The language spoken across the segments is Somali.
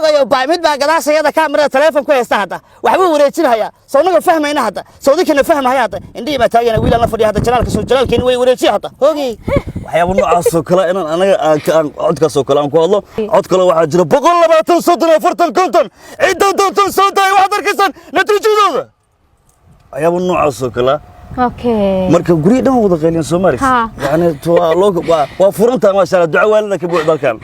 odayo baamid baa gadaashayada kaamirada telefoon ku haysta hada waxba wareejinaya sawnaga fahmayna hada sawdikana fahmaya hada indhii ma taagana wiil la fadhiya hada jalaalkeen way wareejin hada hoogi waxyaabo noocaas oo kale in anaga aan codkaas oo kale aan ku hadlo cod kale waxa jira 120 40 konton ciidan doonto soo day wax darkisan natiijadooda waxyaabo noocaas oo kale اوكي marka guri dhan wada qeylin Soomaaliya yani waa furanta ma sha Allah duco waalida ka buuxda kan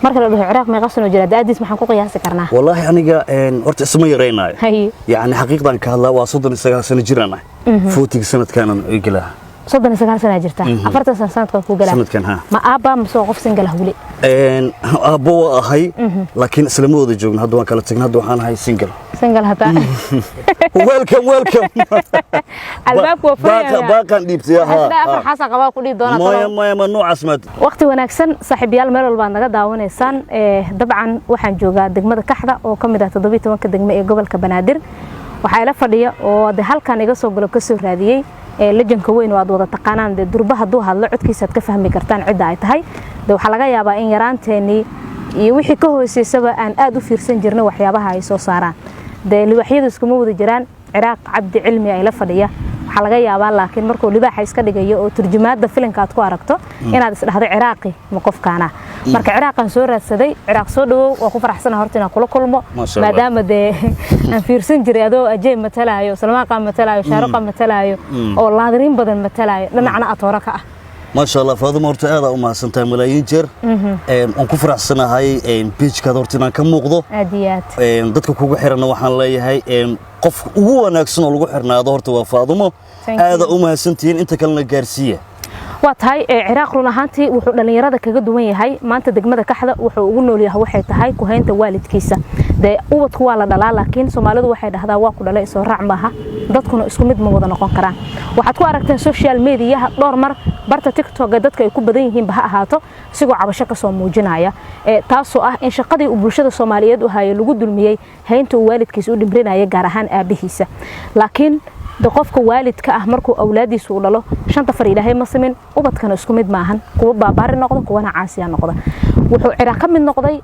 marka la dhaho Ciraaq ma qasano jira daadis maxaan ku qiyaasi karnaa wallahi aniga horta isma yareenayo yani xaqiiqdan ka hadlaa waa 39 sano jirana footiga sanadkan ay galaa 39 sano jirta 40 sanadka ku galaa sanadkan ma aaba ma soo qof single ah wali aabo ahay laakiin isla wada joogna hadda waan kala tagnaa hadda waxaan ahay single hada welcome albaabku waa baaqan dhiibtay xasa qaba ku dhii doona ma noocaas ma waqti wanaagsan saaxiibayaal meel walba naga daawanaysaan dabcan waxaan joogaa degmada Kaxda oo kamid ah 17 degmo ee gobolka Banaadir waxa ila fadhiya oo halkan iga soo galo ka soo raadiyay lejanka weyn oo aad wada taqaanaan durba haduu hadlo codkiisa ka fahmi kartaan cid ay tahay waxa laga yaabaa in yaraanteeni iyo wixii ka hooseysaba aan aad u fiirsan jirnay waxyaabaha ay soo saaraan libaxyada isku wada jiraan Ciraaq Cabdi Cilmi ay la fadhiya waxa laga yaabaa laakiin markuu libaxa iska dhigayo oo turjumaada filimka aad ku aragto inaad isdhaxdo Ciraaqi ma qofkaana marka Ciraaqan soo raadsaday Ciraaq soo dhawow oo ku faraxsan horta inaan kula kulmo maadaama aan fiirsan jiray adoo ajay matalaayo Salmaan Qaan matalaayo Shaaruq matalaayo oo laadiriin badan matalaayo dhinacna atoora ka ah ما شاء الله فاضل مرت هذا وما سنتين ملايين جر أنكفر السنة هاي بيج كذورتنا كم مقضى أديات ضدك كوجو حرنا وحنا لي هاي قف هو ناقصنا لوجو حرنا ظهرت وفاضمه هذا وما سنتين أنت كلنا جارسية واتهاي عراق رونهانتي وحو dhalinyarada kaga duwan yahay maanta degmada Kaxda wuxuu ugu nool yahay waxay tahay ku haynta waalidkiisa ubadku waa la dhalaa laakiin Soomaalidu waxay dhahdaa waa ku dhalay soo raac maaha dadkuna isku mid ma wada noqon karaan waxaad ku aragteen social media dhowr mar barta TikTok dadka ay ku badan yihiin ba ahaato sigoo cabasho ka soo muujinaya taasoo ah in shaqadii uu bulshada Soomaaliyeed u hayo lagu dulmiyay haynta waalidkiisa u dhimrinaya gaar ahaan aabihiisa laakiin qofka waalidka ah markuu awlaadiisu u dhalo shanta far Ilaahay ma samin ubadkana isku mid maahan kuwa baabaari noqdo kuwana caasiya noqdo wuxuu Ciraaq ka mid noqday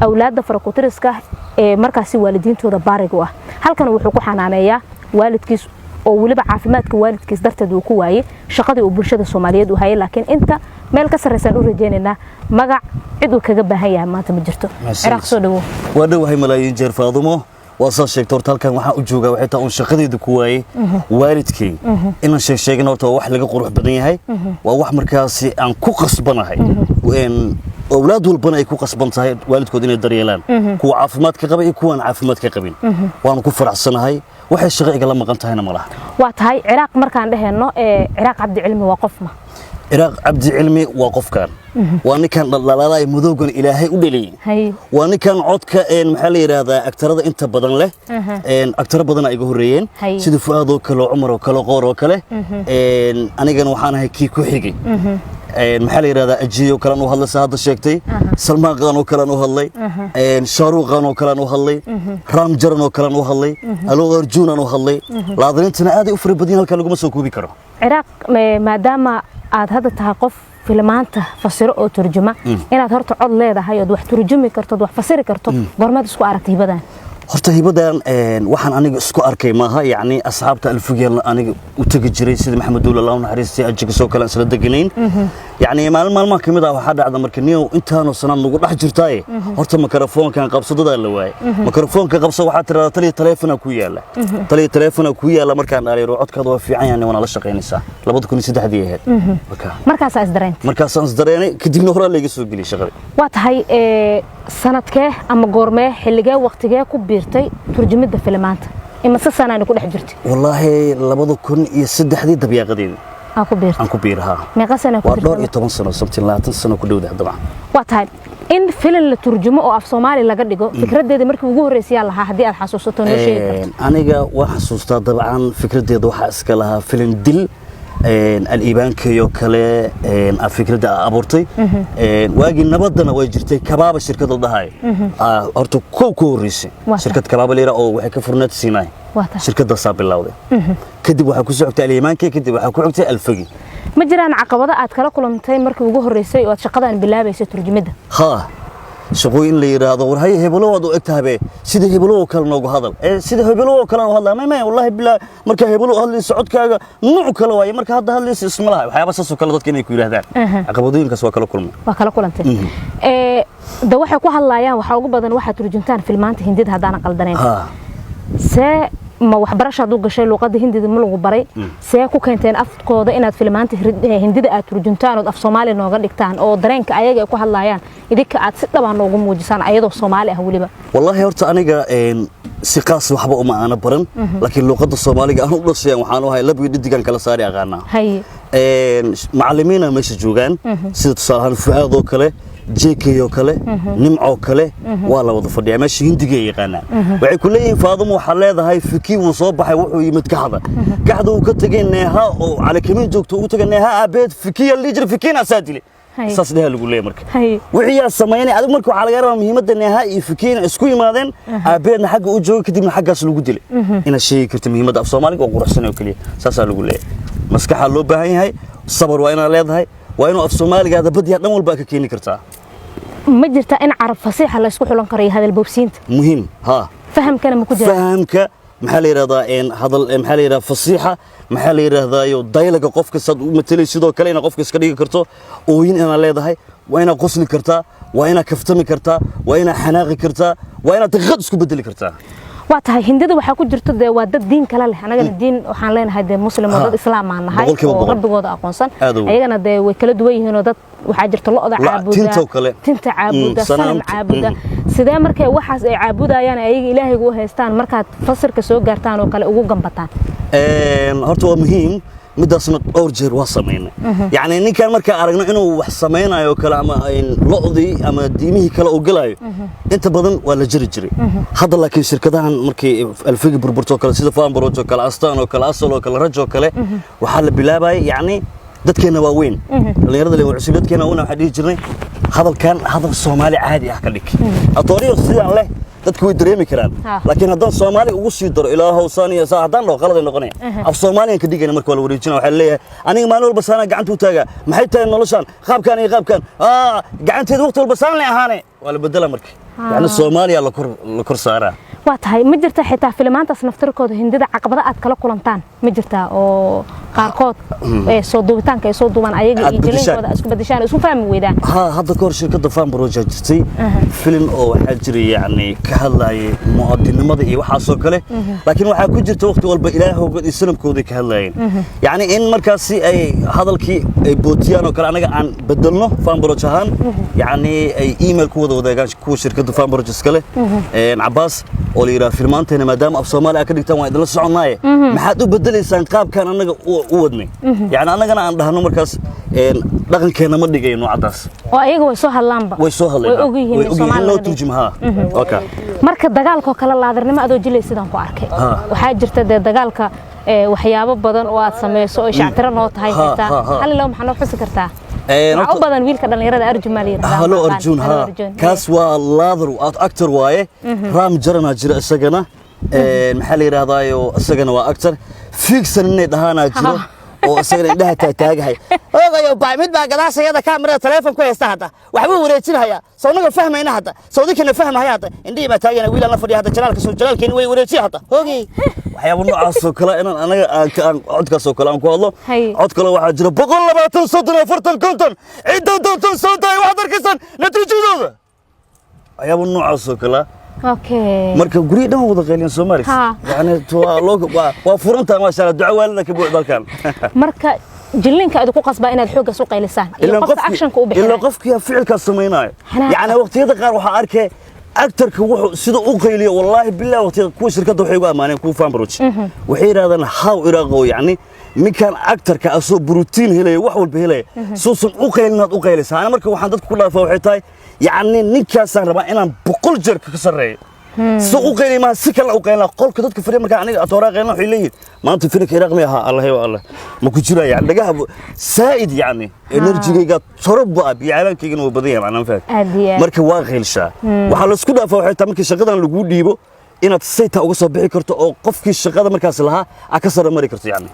awlaadda farakutiriska ee markaasi waalidiintooda baariga ah halkan wuxuu ku xanaaneeyaa waalidkiis oo waliba caafimaadka waalidkiis darteed uu ku waayay shaqadii uu bulshada Soomaaliyeed u hayay laakiin inta meel ka sareysan u rajeynayna magac cid uu kaga baahan yahay maanta ma jirto Ciraaq soo dhawo waa dhawahay malaayiin jeer Faadumo وصل شيء halkan waxa u jooga waxay taa shaqadeedu ku waayay waalidkii inaan sheegno horta wax laga qurux badan yahay waa wax markaasi aan ku qasbanahay awlaad walbana ay ku qasban tahay waalidkood inay daryeelaan kuwa caafimaad ka qabay iyo kuwa caafimaad ka qabin waan ku faraxsanahay waxay shaqo igala maqan tahayna malaha waa tahay Ciraaq markaan dhaheeno Ciraaq Cabdi Cilmi waa qofma Ciraaq Cabdi Cilmi waa qofkan وأنا كان لا مذوقن إلهي ودلي وأنا كان عودك محلي هذا أكتر هذا أنت بدن له أكتر بدن أيجوريين سيد فؤاد وكله عمر وكله غور وكله أنا كان وحنا هيك كوحيجي محلي هذا أجي وكلام وهلا هذا شيكتي سلمان قان وكلام وهلا شاروخ قان وكلام وهلا رام جرن وكلام وهلا ألو أرجون وهلا لا أنت هذا أفرق بدين هالكلام مسوي بكرة عراق ما دام هذا تحقف فيلمانته فسر أو ترجمة إن هرت عض ليه ده هيد واحد ترجمي كرتو واحد فسر كرتو برماد سكو أرتيه بدن هرته بدن وحن أنا سكو أركي معها يعني أصحاب الفجر أنا وتجري سيد محمد دول الله ونحرسي أجيك سوق كلام سلة دقنين يعني ما كمدا واحد عذا مركنيو أنت هنو سنام نقول راح جرتاي هرت ميكروفون كان قبصة ده اللي واي ميكروفون كان قبصة واحد ترى تلي تليفون كويا لا تلي تليفون كويا لا مركان عليه روعت كذا في عيني وأنا لا شقين سا لابد كوني سيد حديه هاد مركز أصدرين مركز أصدرين كدي نهرة اللي يسوق لي شغل وات هاي سنة كه أما قرمه حل جا وقت جا كبيرتي ترجمة الفيلمات إما سنة أنا كل حجرتي والله لابد كون يسد حديد دبيا قديم كبير كبيرها ميقا سنة كبير وارد 8 سنة سمتين لا سنة كدودة طبعا واتهاي إن فيلم الترجمة أو في صومالي لا قد فكرة دي مركب وجوه رئيسية لها حدي الحسوسة نوشي أنا جا وحسوسة طبعا فكرة دي ضوحة اسكالها فيلم دل الإيبان كيو كله الفكرة ده أبورتي واجي نبضنا ويجرتي كباب الشركة ضدها أرتو كوكو ريسي شركة كباب اللي رأوا وحكي فرنات سيناي شركة ده صاب الله ده كدي وحكوا سعوتي الإيمان كدي وحكوا عوتي الفقي ما جران عقبضة أتكلم كلهم تاي مركب وجوه الرئيسي وتشقدان بالله بيصير ترجمة ها shaqooyin la yiraahdo war hay hebelo wad u egtahay sida hebelo kale noogu hadal sida hebelo kale oo hadla ma wallahi bilaa marka hebelo hadli socodkaaga nuuc kale waay marka hadda hadlaysi isma laha waxyaabo saas oo kale dadka inay ku yiraahdaan caqabadooyinkaas waa kala kulantay da waxay ku hadlayaan waxa ugu badan waxa turjuntaan filmaanta hindida hadaan qaldaneen ما waxbarasho adu gashay luqada hindida ma lagu baray see ku keenteen afkooda inaad filmaanta hindida aad turjuntaan oo af Soomaali nooga dhigtaan oo dareenka ayaga ku hadlayaan idinka aad si dhab ah noogu muujisaan ayadoo Soomaali ah waliba wallahi horta aniga si qaas waxba uma ana baran laakiin luqada Soomaaliga aan u dhashay waxaan u hay laba dhidigan kala saari aqaana hay macallimiina meesha joogan sida tusaalahan Fuaad oo kale JK oo kale nimco kale waa la wada fadhiyaa meesha hindiga yaqaanaa waxay ku leeyihiin Faadimo waxa leedahay fikir uu soo baxay wuxuu yimid kaxda uu ka tagay neeha oo calakamin joogto uu tagay neeha abeed fikir liijir fikina saadile saas dhaha lagu leeyahay marka wixii sameeyay adigu marka waxa laga rabaa muhiimadda neeha iyo fikina isku yimaadeen abeedna xagga uu joogo kadibna xaggaas lagu dilay ina sheegi karto muhiimadda af Soomaaliga oo quruxsan oo kaliya saas lagu leeyahay maskaxa loo baahan yahay sabar waa ina leedahay وإنه في الصومال هذا بدي أنا والباقي كيني كرتا ما جرت أنا عرف فصيحة لا يسكحوا لنكري هذا البوبسينت مهم ها فهم كلام كوجا فهمك محلي رضاين هذا محلي رضا فصيحة محلي رضا يو دايلك قفك صد مثلي سيدو كلينا قفك سكري كرتا وين أنا لا ده وين غسل كرتا وين كفتمي كرتا وين حناقي كرتا وين تغدس كبدلي كرتا وقتها هندida waxa ku jirto waa dad diin kala leh anaga diin waxaan leenahay dad muslim oo dad islaam aan nahay oo rabbigooda aqoonsan ayagana way kala duwan yihiin oo dad waxa jirto looda caabuda tinta caabuda sanam caabuda sidee markay waxaas ay caabudayaan ayaga ilaahay ugu haystaan markaad fasirka soo gaartaan oo kale ugu gambataan horta waa muhiim midaasna dhowr jeer waa sameeyna yaani ninkan marka aragno inuu wax sameeynayo kala ama lo'di ama diimihii kala oo galaayo inta badan waa la jiri jiray hadda laakiin shirkadahan markii alfigi burburto kala sida Faanborojo kala Astaan oo kala Asal oo kala Rajo kale waxa la bilaabay yaani dadkeena waa weyn dhalinyarada leh cusub dadkeena una waxa dhigi jirnay hadalkan hadal Soomaali caadi ah ka dhig atooriyo sidaan leh dadku way dareemi karaan laakiin haddaan Soomaali ugu sii daro ilaahow saaniya saacadaan loo qalad noqonay af Soomaaliyan ka dhigana marka la wareejino waxa leeyahay aniga maalin walba saana gacanta u taaga maxay tahay noloshan qaabkan iyo qaabkan gacanteed waqti walba saan la ahaane wala bedela marka yani Soomaaliya la kor saaraa waa tahay ma jirta xitaa filmaantaas naftirkooda hindida caqabada aad kala kulantaan ma jirta oo qaarkood soo duubitaanka ay soo duubaan ayaga iyo jilinkooda isku bedeshaan isku fahmi weydaan hadda koor shirkadda Faanborojo jirtay film oo waxa jiray yani ka hadlayay muwaadinimada iyo waxa soo kale laakiin waxa ku jirta waqti walba ilaahowga islamkooda ka hadlayeen yani in markaasi ay hadalkii ay bootiyaan oo kale anaga aan bedelno Faanborojo ahaan yani ay email ku wada wadaagaan ku shirkadda Faanborojo iskale Abbas oo leeyahay filmaanteena maadaama af Soomaali ka dhigtaan waa idin la soconaaye maxaad u bedeleysaan qaabkan anaga u wadnay yani anagana aan dhahno markaas dhaqankeena ma dhigayno cadaas oo ayaga way soo hadlaanba way soo hadlayaan way ogyihiin Soomaaliga loo turjumaha okay marka dagaalka kala laadarnimo adoo jilay sidaan ku arkay waxa jirta dagaalka waxyaabo badan oo aad sameeyso oo shactira noo tahay xitaa hal loo maxaa xusi kartaa oo badan wiilka dhalinyarada Arjun Mali halo Arjun kaas waa laadar actor waaye Ram Jarana jira isagana maxaa la yiraahdaa isagana waa actor fiction inay dhahaana jiro oo isagana indhaha taagahay ogayo baamid baa gadaashayada kamarada telefoon ku haysta hadda waxba wareejinaya sawnaga fahmayna hadda sawdikana fahmaya hadda indhii baa taagana wiil la fadhiya hadda jalaalka soo jalaalkeena way wareejiya hadda hoogay waxyaabo noocaas oo kale inaan anaga aan codkaas oo kale aan ku hadlo cod kale waxa jira 120 40 konton ciidan doonto soo taay wax darkisan natiijadooda waxyaabo noocaas oo kale اوكي marka guri dhan wada qeylin Soomaali yani waa furanta ma sha Allah duco waalida ka buuxda kan marka jilinka aad ku qasbaa inaad xoog soo qeylisaan iyo qofka action-ka u bixin ila qofkii ficilka sameeyay yani waqtiyada qaar waxa arkay actor-ka wuxuu sida u qeyliyo wallahi billahi waqtiga ku shirkadda waxay ugu amaaneen ku Faanborojo waxay yiraahdaan how iraaqo yani minkan actor-ka asoo protein helay wax walba helay soo u qeylinaad u qeylisaan marka waxaan dadku ku dhaafaa waxay tahay يعني نكاس ربا إنا بقول جرك كسرة سوق قيل ما سكر أو قيل قول كذا كفري مركا عني أتورا قيلنا حليه ما أنت فينك يرقمي ها الله هو الله ما كجرا يعني لقاها سائد يعني إنرجي قا تربى بيعلن كي جنوا بديه معنا فات مركا واقيل شا وحلو سكودا فوحي تمك شقدنا لجود ديبو إنا تسيتها أو صبي كرت أو قف كي الشقدة مركز لها أكسر مري كرت يعني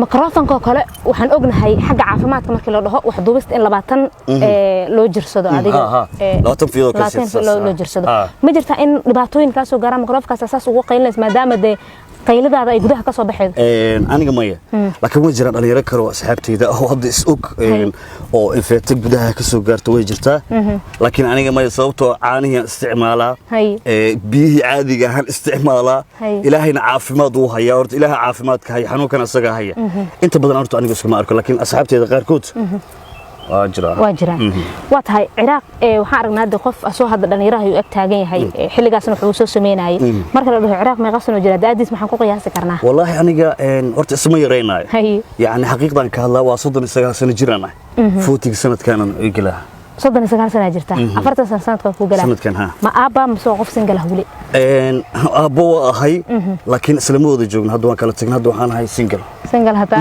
ميكروفونka kale waxaan ognahay xagga caafimaadka markii la dhaho wax duubista in 20 loo jirsado adiga 20 fiido ka sii loo jirsado ma jirta in dhibaatooyin ka soo gaara microfonkaas asaas ugu qaylinaysa maadaama de qaylidaada ay gudaha ka soo baxeed aniga maya laakiin way jiraan dhalinyaro kale oo asxaabteyda oo hadda is og oo infeecta gudaha ka soo gaarto way jirtaa laakiin aniga maya sababtoo caanihi isticmaalaa biyihii caadiga ahaan isticmaalaa ilaahayna caafimaad uu hayaa horta ilaaha caafimaadka haya xanuunkan asaga haya inta badan horta aniga iskuma arko laakiin asxaabteyda qaarkood واجران واتهاي عراق waxaan aragnaa qof asoo hadda dhalinyaraha uu ag taagan yahay xilligaasna wuxuu soo sameeyay marka la dhaho ciraaq ma qasano jira daadis maxaan ku qiyaasi karnaa wallahi aniga horta isma yareenayo yaani xaqiiqdan ka hadlaa waa 39 sano jiraan footig sanadkan ay galaa 39 sano jirta 40 sanadka ku galaa sanadkan ma aaba ma soo qof single hawli aabo ahay laakiin isla ma wada joogno hadda waan kala tagnaa hadda waxaan ahay single hata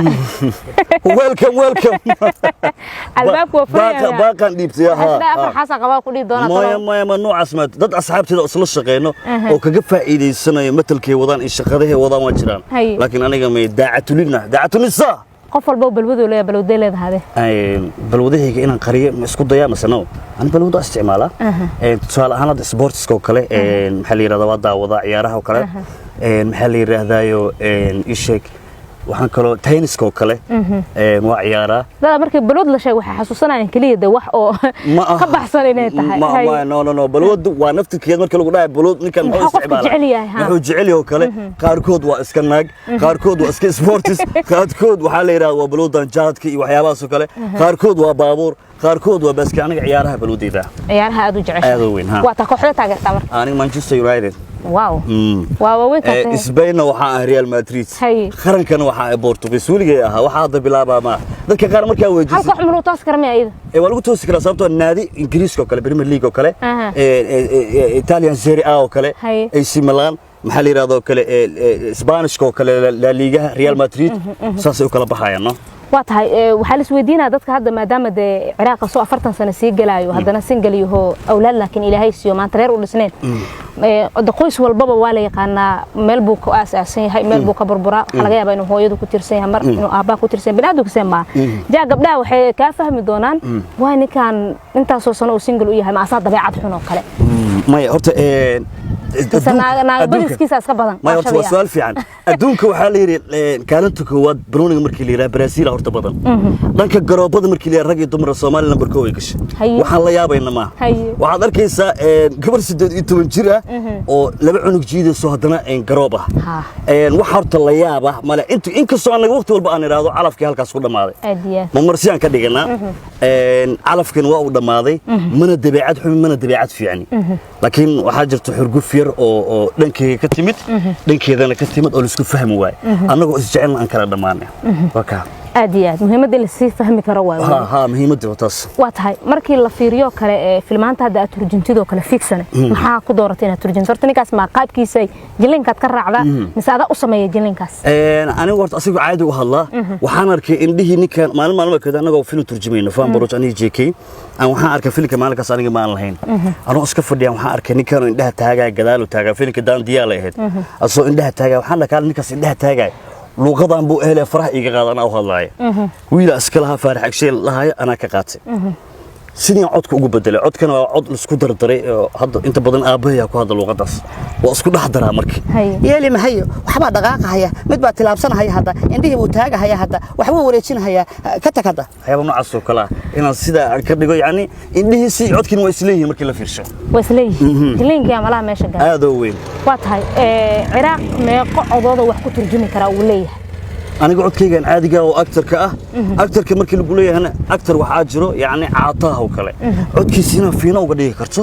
welcome albaabku waa baaqan dhiibtay ha xasa qaba ku dhii doona ma noocaas ma dad asxaabtida isla shaqeeyno oo kaga faa'iideysanayo metelkay wadaan in shaqadahay wadaan waa jiraan laakiin aniga ma daacatulisa qof walba balwado leeyahay balwado leedahay balwadahayga inaan qariyo isku dayaa masano aan balwado isticmaala tusaale ahaan hadda sportska oo kale maxaa la yiraahdaa waa daawada ciyaaraha oo kale maxaa la yiraahdaayo isheeg waxaan kaloo tenniska oo kale waa ciyaaraa dad markay balwad la sheego waxa xasuusanayaan kaliya wax oo ka baxsan inay tahay no balwad waa naftirkeed marka lagu dhahay balwad ninkan wuxuu isticmaalaa wuxuu jecel yahay kale qaarkood waa iska naag qaarkood waa iska sports qaarkood waxa la yiraahdaa waa balwadan jaadka iyo waxyaabahaas oo kale qaarkood waa baabuur qaarkood waa baska aniga ciyaaraha balwadeyda ciyaaraha aad u jeceshahay waa ta kooxda taageerta marka aniga Manchester United واو وين كان اسبانيا وحا ريال مدريد خرنكنا وحا بورتوغيس وليغي اها وحا هدا بلابا ما dadka qaar markaa weydiisay halka cumru toos karmay ayada waa lagu toosi karaa sababtoo naadi ingiriiska oo kale Premier League oo kale Italian Serie A oo kale AC Milan maxaa la yiraahdo kale Spanish oo kale La Liga Real Madrid saas ay kala baxayaan no waatahay waxa la isweydiinaa dadka hadda maadaama de Ciraaq soo 40 sano sii galaayo haddana single yaho awlaad laakiin Ilaahay siiyo maanta reer u dhisneen qoys walbaba waa la yaqaanaa meel buu ku aasaasan yahay meel buu ka burburaa laga yaabaa inuu hooyadu ku tirsan yahay mar inuu aabba ku tirsan binaadu ku sema jaa gabdhaha waxay ka fahmi doonaan waa ninkan intaas oo sano single u yahay ma asaa dabeecad xun oo kale maya horta bariskiisa iska badan ma horta waa su'aal fiican adduunka waxa la yiri kaalinta koowaad Brunei markii la yiraahdo Brazil horta badan dhanka garoobada markii la rag iyo dumar Soomaali number 1 ay gashay waxaan la yaabayna ma waxaad arkaysaa gabar 18 jir ah oo laba cunug jiidayso haddana garoob ah wax horta la yaaba male inkastoo anaga waqti walba aan iraahdo calafkii halkaas ku dhamaaday ma marsiyaan ka dhiganaa calafkan waa u dhamaaday mana dabeecad xun mana dabeecad fiican laakiin waxa jirta xurguf yar oo dhankeyga ka timid dhankeedana ka timid oo la isku fahmi waay anagoo is jecelna aan kala dhamaanay waka aadiyaad muhiimadda la sii fahmi karo waa muhiimadda taas waa tahay markii la fiiriyo kale filmaanta hadda aad turjuntido kale fiiksane maxaa ku dooratay inaad turjunto horta ninkaas ma qaabkiisa jilinkaad ka raacda mise aad u sameeyay jilinkaas anigu horta asigu caadi u hadlaa waxaan arkay indhihii ninkan maalmo kale anagoo film turjumayno faan baruj aniga JK aan waxaan arkay filmka maalinkaas aniga ma aan lahayn anoo iska fadhiyan waxaan arkay ninkan indhaha taagaa gadaal u taagaa filmka daan diyaal ahayd asoo indhaha taagaa waxaan dhakaa ninkaas indhaha taagaa luuqadan buu ehelay farax iga qaadan oo hadlaaya wiil askalaha faarax agshay lahaay ana ka qaatay sidii codka ugu bedelay codkana waa cod isku dardaray hadda inta badan aabahay ku hadla luuqadaas waa isku dhaxdaraa markii yeeli mahayo waxba dhaqaaqaya mid baa tilaabsanaya hadda indhihii uu taagahaya hadda waxba wareejinaya ka takada hayaba noocaas oo kala inaan sida ka dhigo yaani indhihii si codkiina waa isleeyihiin markii la fiirsho waa isleeyihiin jilinka malaha meesha gaar aad oo weyn waa tahay Ciraaq meeqo codooda wax ku turjumi kara uu leeyahay aniga codkaygan caadiga oo actorka ah actorka markii lagu leeyahay actor waxa jiro yaani caataha oo kale codkiisina fiina uga dhigi karto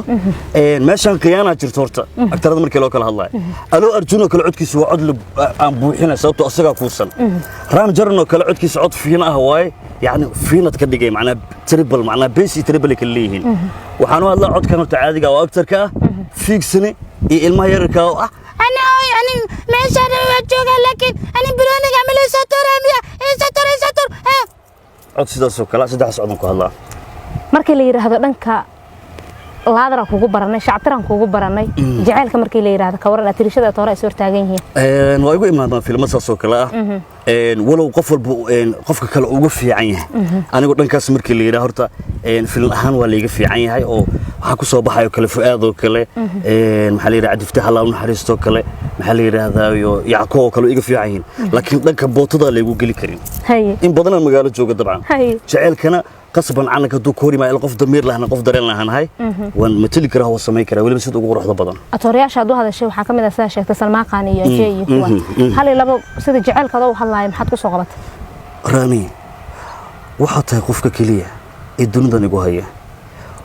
meeshan qiyaana jirto horta actorada markii loo kala hadlayo alo arjuno kale codkiisa waa cod aan buuxina sababtoo asaga kuusan ram jarno kale codkiisa cod fiina ah waay yaani fiinad ka dhigay macna triple macna base triple ka leeyihiin waxaan hadlaa codkan horta caadiga oo actorka ah fiigsane iyo ilmaha yarka oo ah أنا ماشي أنا وجوها لكن أنا بلوني عمل ساتور ساتور عد سيدا سوكلا سيدا حس عدنكو هلا markii la yiraahdo dhanka laadara kugu baranay shactiran kugu baranay jaceelka markii la yiraahdo ka waran atirishada toora ay soo taagan yihiin waa igu imaadaan filmadaas oo kale ah walow qof walba qofka kale ugu fiican yahay anigu dhankaas markii la yiraahdo horta film ahaan waa leega fiican yahay oo waxa ku soo baxayo kale fuaad oo kale maxaa la yiraahdaa Cabdi Allah naxariisto kale maxaa la yiraahdaa Yacqoob kale iga fiican yihiin laakiin dhanka bootada leegu gali karin in badan magaalo jooga dabcan jaceelkana قصباً عنك دكتوري ما القف ضمير لهنا قف درين لهنا هاي ومثل كره هو سمي كره ولا بس تقول روح ضبطان أتورياش هذا هذا الشيء وحكم إذا ساشة تسلم قانية شيء هل لما سيد جعل كذا وحلا يمحط صغبت رامي وحتى يقفك كلية الدنيا ده نجوهية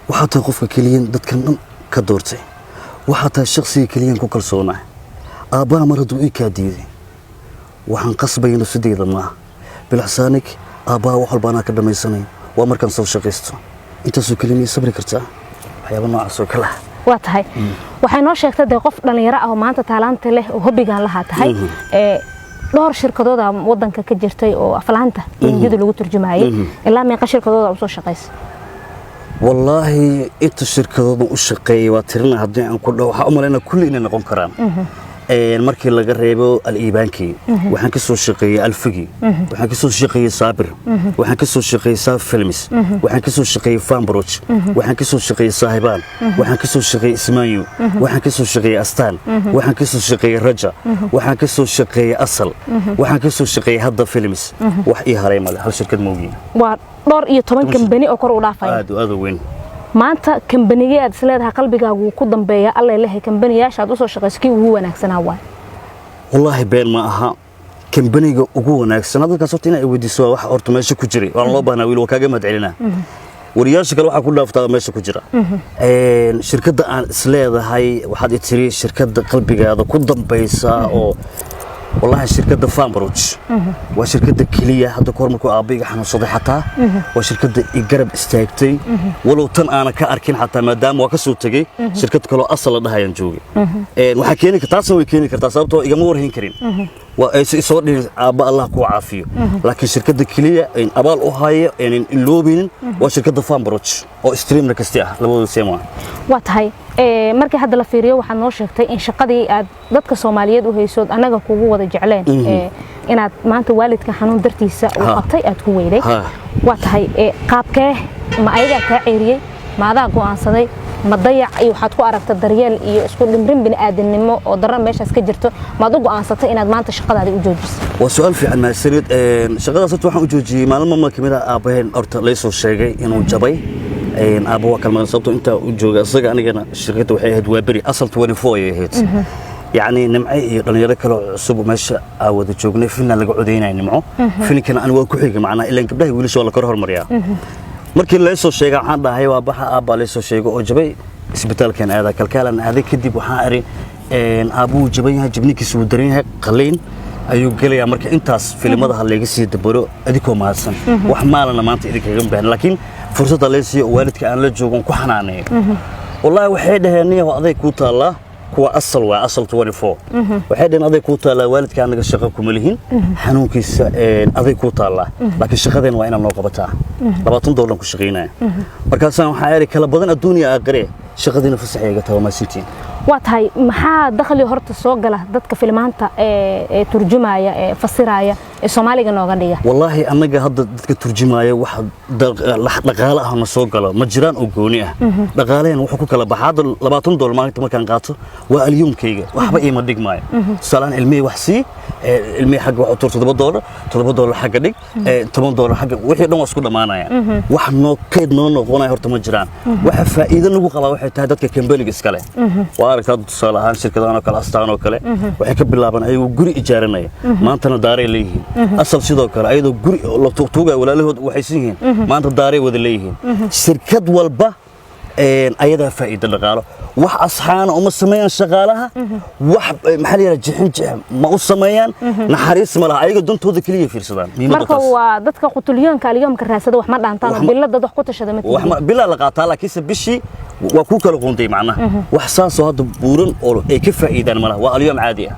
وحتى يقفك كلية دتكلم كدورتي وحتى الشخصية كلية كوكل صونة أبا مرضو إيكاديدي وحنقصبين السدي ضمناه بالحسانك أبا وحلبانا كده ما يسنين ومركن سو شقيستو انت سو كلمه صبري كرتا waxyaabo noocaas oo kale waa tahay waxay noo sheegtay de qof dhalinyaro ah oo maanta talanta leh oo hobbigan laha tahay dhowr shirkadood wadanka ka jirtay oo aflaanta injida lagu turjumaayay ilaa meeqa shirkadood oo soo shaqeysay wallahi inta shirkadood u shaqeeyay waa tirina hadii aan ku dhaw waxa u maleynaa kulli inay noqon karaan markii laga reebo al-iibaankii waxaan ka soo shaqeeyay alfigi waxaan ka soo shaqeeyay saabir waxaan ka soo shaqeeyay saaf films waxaan ka soo shaqeeyay fanbroch waxaan ka soo shaqeeyay saahibaan waxaan ka soo shaqeeyay ismaayo waxaan ka soo shaqeeyay astaan waxaan ka soo shaqeeyay raja waxaan ka soo shaqeeyay asal waxaan ka soo shaqeeyay hadda films wax ii haray male hal shirkad moogiin waa dhowr iyo 10 kambani oo kor u dhaafay aad weyn maanta kambaniga aad isleedahay qalbigaagu ku dambeeya alla ilaahay kambaniyaasha aad u soo shaqeysay ugu wanaagsanaa waa wallahi been ma aha kambaniga ugu wanaagsan dadka sabta inay weydiiso wax horta meesha ku jiray waan loo baahnaa wiil kaaga madcelina wariyaasha kale waxa ku dhaaftaa meesha ku jira shirkadda aan isleedahay waxaad i tiri shirkadda qalbigaada ku dambaysa oo والله شركة فامبروج وشركة كلية هذا كورمك أبيك إحنا صديحتها وشركة يقرب استاجتي ولو تن أنا كأركين حتى ما دام وكسو تجي شركة كلو أصل ده ينجوي وحكيني كتاسو ويكيني كتاسو تو يجمور هنكرين ويصور لي أبا الله كو عافية لكن شركة كلية إن أبال أوهاي يعني اللوبين وشركة فامبروج أو استريم ركستيها لبوا السماء واتهاي markii hadda la fiiriyo waxaan noo sheegtay in shaqadii aad dadka Soomaaliyeed u haysood anaga kugu wada jecleen inaad maanta waalidka xanuun dartiisa u qabtay aad ku weeday waa tahay qaabkee ma ayaga ka ceeriyay ma adaa go'aansaday ma dayac iyo waxaad ku aragtay daryeel iyo isku dhimrin bini'aadanimo oo daran meeshaas ka jirto ma aad u go'aansatay inaad maanta shaqadaada u joojiso waa su'aal fiican ma sariid shaqadaas waxaan u joojiyay maalmo kamida aabaheen horta la soo sheegay inuu jabay أبوه كمان صوته أنت وجوجا صقع أنا جنا شركته وحيد وابري أصل 24 يهيت يعني نمعي قلنا يركلوا صبوا ماشى أو ذا جوجنا فينا لقعدين يعني معه فينا كنا أنا وكحيك معنا إلا إنك بدأ يقول شو الله كره المريا مركل ليس الشيء عن ده هي وابها أبا ليس الشيء وجبي سبتال كان هذا كالكلام هذا كدي بحاري أبوه جبيها جبني كسودرينها قلين أيوة قال يا مركل أنتاس في الماضي هاللي قصي تبرو أديكم معصم وحمالنا ما أنت إذا جنبه لكن فرصة ليسي والدك أنا لجوجن كحنانية والله وحيدة هنيه وأضيق كوتا الله هو أصل وأصل 24 وحيدة أضيق كوتا الله والدك أنا شغلكم ملهين حنون كيس أضيق كوتا الله لكن شغلين وين منوقبتها لبعضهم دولهم كشغينا مركزنا حياري كلا بدن الدنيا أقري شغلين في الصحيح قتها وما سنتين واتهاي maxaa dakhli horta soo gala dadka filmaanta turjumaya fasiraya Soomaaliga nooga dhiga wallahi anaga hadda dadka turjumaya waxa dhaqaale ah soo galo ma jiraan oo gooni ah dhaqaaleen wuxuu ku kala baxaa $20 maalinta markaan qaato waa alyumkayga waxba iima dhigmaayo salaan ilmi wax si ilmi xaq wax $7 xaq dhig $10 xaq wixii dhan waa isku dhamaanaya wax noo kayd noo noqonay horta ma jiraan waxa faa'iido nagu qaba waxay tahay dadka kambaniga iska leh aragtad tusaale ahaan shirkadahan oo kale astaan oo kale waxay ka bilaabaan ayagoo guri ijaaranaya maantana daaray leeyihiin asal sidoo kale ayadoo guri la tuugtuugay walaalahood waxay siin maanta daaray wada leeyihiin shirkad walba ayada faa'iido dhaqaalo wax asxaana uma sameeyaan shaqaalaha wax maxaa la yiraahdaa jixin ma u sameeyaan naxariis ma laha ayaga dantooda kaliya fiirsadaan marka waa dadka qutulyoonka alyoomka raasada wax ma dhaantaan bilad dad wax ku tashada ma wax bila la qaataa laakiin bishii waa ku kala qontay macnaha wax saasoo hadda buuran oo ay ka faa'iidaan ma laha waa alyoom caadi ah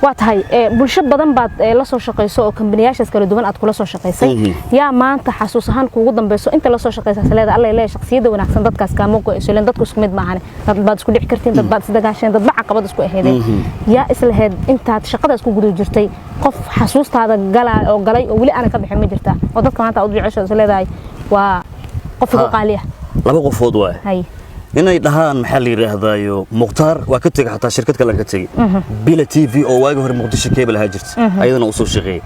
واتهاي بلشة بدن بعد لصو شقيسو أو كمبنياش كلا دوان أتكل لصو شقيسي يا ما أنت حسوسهان كوجودن بس أنت لصو شقيسة سلادة الله يلاقي شخصية ده ونحسن ضد كاس كاموكو إسلام ضد كوسكمد معنا ضد بعد سكولي حكرتين ضد بعد صدق عشان ضد بعق بعد سكوا هذي يا إسلام أنت هتشقد سكوا جدو جرتي قف حسوس هذا جلا أو جلاي ولي أنا كبح مجرته وضد كمان تعود بعشرة سلادة وقف قاليه لا بقف فوضى هاي inay dhahaan maxaa la yiraahdayo Muqtaar waa ka tagay xataa shirkad kale ka tagay Bila TV oo waagi hore Muqdisho cable ha jirtay ayadana uu soo shaqeeyay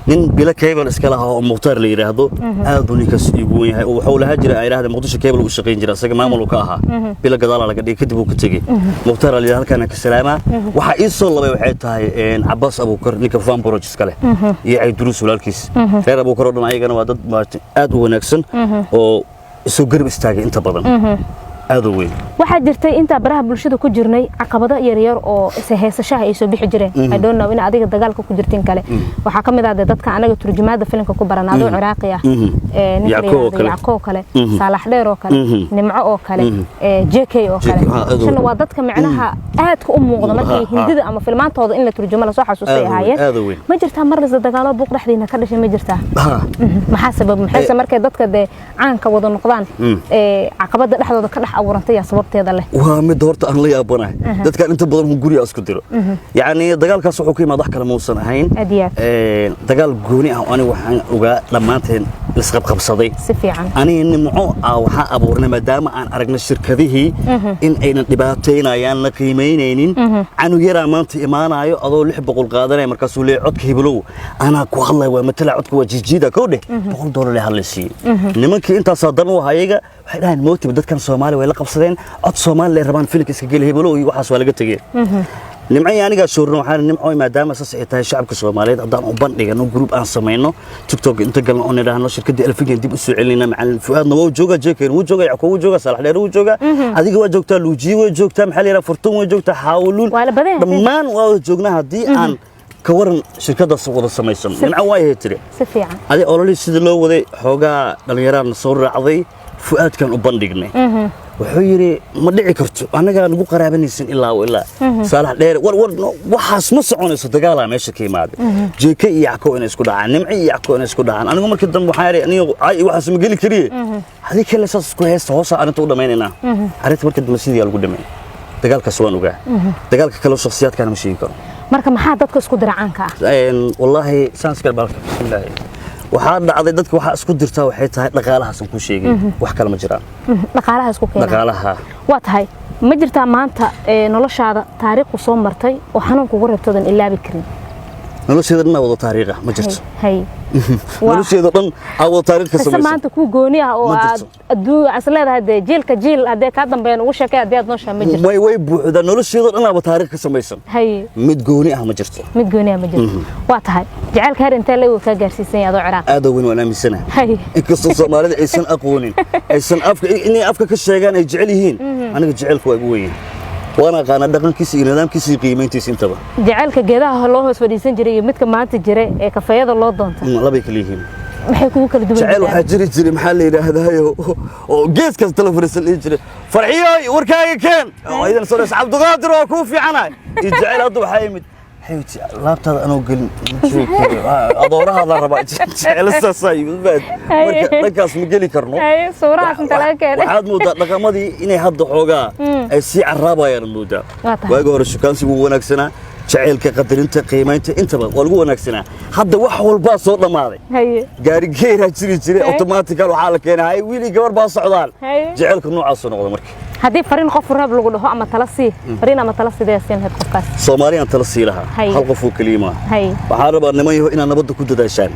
nin Bila cable iska lahaa oo Muqtaar la yiraahdo aad uu ninkaas igu yahay oo wuxuu lahaa jiray ay yiraahdeen Muqdisho cable uu shaqeyn jiray asaga maamul ka ahaa Bila gadaal laga dhigay kadib uu ka tagay Muqtaar ali halkaan ka salaama waxa ii soo labay waxay tahay Abbas Abuukar ninka fan project kale iyo ay duruus walaalkiis reer Abuukar oo dhan ayagana waa dad aad u wanaagsan oo soo garab istaagay inta badan waxaa jirtay inta baraha bulshada ku jirnay caqabado yaryar oo heesashaha ay soo bixi jireen I don't know in adiga dagaalka ku jirtiin kale waxa kamid ah dadka anaga turjumaada filimka ku baranaado Ciraaqi ah Yacko kale Saalax Dheer oo kale Nimco oo kale JK oo kale shan waa dadka macnaha aad ku muuqda markay hindida ama filmaantooda in la turjumo la soo xasuusay ahaayeen ma jirtaa mar la dagaalo buuq dhaxdiina ka dhashay ma jirtaa maxaa sabab maxay markay dadka caanka wada noqdaan caqabada dhaxdooda ka dhax abuurantay sababteeda leh waa mid horta aan la yaabanahay dadka inta badan guriga isku diro yaani dagaalkaas wuxuu ka yimaad wax kale muusan ahayn dagaal gooni ah ani waxaan ogaa dhamaanteen isqab qabsaday si fiican ani nimco waxa abuurnay maadaama aan aragna shirkadihii in ayna dhibaateynayaan la qiimeynaynin anu yara maanta imaanayo adoo 600 qaadanay markaas uu leeyahay codka hibilow ana ku hadlay waa matala codka waa jijiida koodhe $100 la hadlaysi nimankii intaas hadaba wahayaga waxay dhahan mootib dadkan Soomaali way la qabsadeen cod Soomaali la rabaan filimka iska gal hibilow iyo waxaas waa laga tagay nimcay aniga shoorno waxaan nimco maadaama saas ay tahay shacabka Soomaaliyeed hadaan u bandhigano group aan sameeyno TikTok inta galno oo nidhaahno shirkadda Alfigan dib u soo celinayna macallin Fuaadna waa jooga jeekeen wuu jooga Yacko wuu jooga Saalax Dheer wuu jooga adiga waa joogtaa Luuji waa joogtaa maxaa la yiraahdaa Furtun waa joogtaa Xaawulul dhammaan waa joognaa hadii aan ka waran shirkadda wada samaysan nimco waa heetire si fiican adi ololi sida loo waday xoogaa dhalinyarada soo raacday Fuaadkan u bandhignay wuxuu yiri ma dhici karto anaga nagu qaraabanaysan ilaa Saalax Dheer war waxaas ma soconayso dagaal meesha ka yimaado JK iyo Yacko inay isku dhacaan Nimci iyo Yacko inay isku dhacaan anigu markii dambe waxaan yiri anigu waxaas ma gali kariye hadii kale saas isku heesto hoos arinta u dhameynayna arinta markii dambe sidii lagu dhameeyay dagaalkaas waan ogaa dagaalka kale shakhsiyaadkan ma sheegi karo marka maxaa dadka isku diracaanka wallahi sanskar balka bismillah waxaa dhacday dadka waxa isku dirtaa waxay tahay dhaqaalahaas ku sheegay wax kale ma jiraan dhaqaalaha isku keenay dhaqaalaha waa tahay ma jirtaa maanta noloshaada taariikh soo martay oo xanuun kugu reebtoodan ilaabi karin nolosheeda dhan wada taariikh ma jirto nolosheeda dhan wada taariikh ka samaysan maanta ku gooni ah oo adduun asleedahay jeelka jeel hadee ka dambeeyay ugu sheekay hadee aad noo shaa ma jirto way buuxda nolosheeda dhan wada taariikh ka samaysan mid gooni ah ma jirto waa tahay jacaylka har inta leeyo ka gaarsiisan yaado Ciraaq aad weyn wala miisanahay inkastoo Soomaalida aysan aqoonin aysan afka ka sheegaan ay jecel yihiin aniga jacaylku waa ugu weyn وانا قانا دقنكيس iyo nidaamkiisa qiimeyntiisa intaba jacaylka geedaha loo hoos fadhiisan jiray iyo midka maanta jira ee kafeeyada loo doonta labay kala yihiin maxay kugu kala duwan jacayl waxa jiray maxaa la yiraahdaa oo gees kasta la fariisan jiray farxiyo warkaaga keen oo idan soo Cabduqaadir oo ku fiicanaay jacayl hadda waxa yimid حيوتي لابتاد أنا وقل أدورها هذا ربع جالس صايب بعد ركاس مجلي كرنو صورة أنت لكن واحد مودا رقم هذه إني حد حوجا السيع الرابع يا المودا ويقول الشكان سيبوا ونكسنا شعيل كقدر أنت قيمة أنت والقوة نكسنا حد وحول باص صوت ماضي قاري غير هتشري أوتوماتيك وحالك هنا هاي ويلي جوار باص عضال جعلك نوع عصنا ولا مركي هذه فرين قف الراب لو قلها أما تلصي فرين أما تلصي ده سين هاد قفاس سوماليان تلصي لها هل قفوا كلمة وحارب أن ما يهو إن أنا بدو كده داشان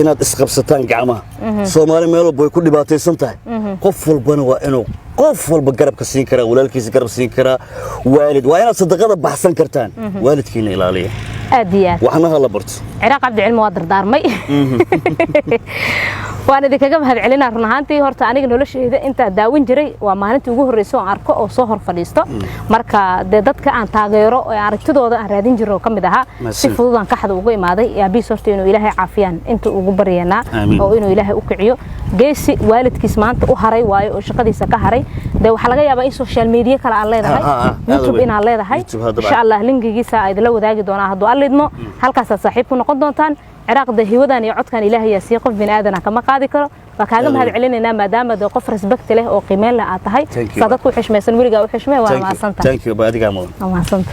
إن أسقف ستان جامع سومالي ميلو بوي كل باتي سنتها قفل بنو إنه قفل بقرب كسين كرا ولا الكيس قرب سين كرا والد وأنا صدقنا بحسن كرتان والد كينا إلالية أديات وحنا هلا برت عراق عبد العلم وادر دار مي waan idinkaga mahad celinaa run ahaantii horta aniga noloshayda inta daawin jiray waa maalintii ugu horeysay oo arko oo soo hor fadhiisto marka dadka aan taageero oo aragtidooda aan raadin jiro kamid aha si fudud aan kaxda ugu imaaday yaa horta inuu Ilaahay caafiyaan inta ugu baryeena oo inuu Ilaahay u kiciyo geesi waalidkiis maanta u haray waayo oo shaqadiisa ka haray waxa laga yaabaa in social media kala aan leedahay YouTube in aan leedahay insha Allah linkigiisa ay la wadaagi doonaa hadduu allidmo halkaas saaxiib ku noqon doontaan عراق ده هودان يعطكان إلهي يسيق في بني آدم كما قاضي كرو فكاغم هاد علينا ما دام ده قف رسبكت له أو قيمة لا أعطاهي صادقوا حشمة سنوري جاو حشمة وما صنت. Thank you بعدك عمو. ما صنت.